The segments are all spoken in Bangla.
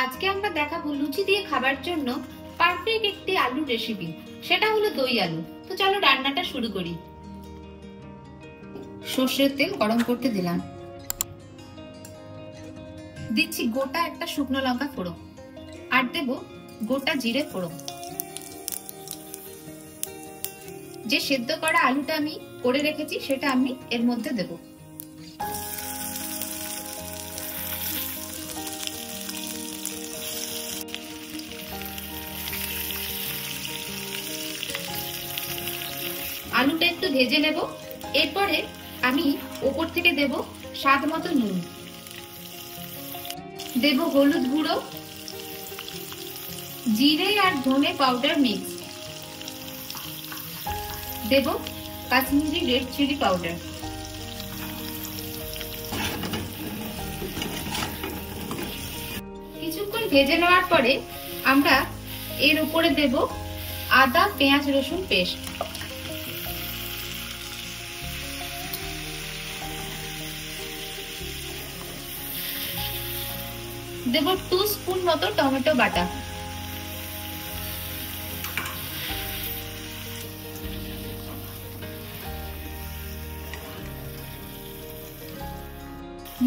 আজকে আমরা দেখাবো লুচি দিয়ে খাবার জন্য পারফেক্ট একটি আলুর রেসিপি। সেটা হলো দই আলু। তো চলো রান্নাটা শুরু করি। সর্ষের তেল গরম করতে দিলাম, দিচ্ছি গোটা একটা শুকনো লঙ্কা ফোড়ন, আর দেব গোটা জিরে ফোড়ন। যে সেদ্ধ করা আলুটা আমি করে রেখেছি সেটা আমি এর মধ্যে দেব। আলুটা একটু ভেজে নেব। এরপরে আমি ওপর থেকে দেব স্বাদ মতো নুন, দেব হলুদ গুঁড়ো, জিরে আর ধনে পাউডার মিক্স, দেব কাশ্মীরি রেড চিলি পাউডার। কিছুক্ষণ ভেজে নেওয়ার পরে আমরা এর উপরে দেব আদা পেঁয়াজ রসুন পেস্ট, দেব 2 স্পুন মতো টমেটো বাটা,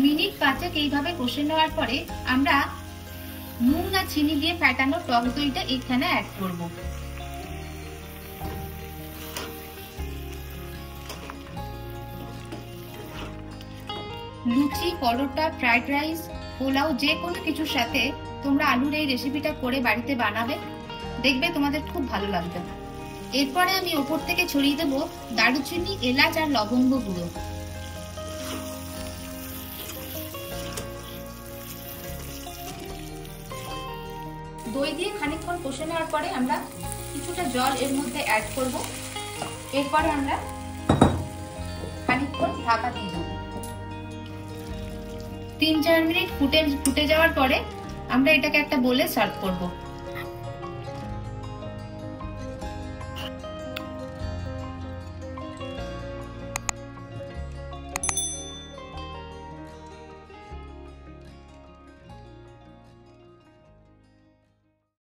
মিনিট 5 এইভাবে কষে নেওয়ার পরে আমরা নুন আর চিনি দিয়ে ফেটানো টক দইটা এখানে অ্যাড করব। লুচি, পরোটা, ফ্রাইড রাইস, পোলাও যে কোনো কিছুর সাথে তোমরা আলুর এই রেসিপিটা করে বাড়িতে বানাবে, দেখবে তোমাদের খুব ভালো লাগবে। এরপরে আমি ওপর থেকে ছড়িয়ে দেব দারুচিনি, এলাচ আর লবঙ্গ গুঁড়ো। দই দিয়ে খানিকক্ষণ কষে নেওয়ার পরে আমরা কিছুটা জল এর মধ্যে অ্যাড করব। এরপরে আমরা খানিকক্ষণ ঢাকা দিয়ে দেব। 3-4 মিনিট ফুটে যাওয়ার পরে আমরা এটাকে একটা বোলে সার্ভ করব।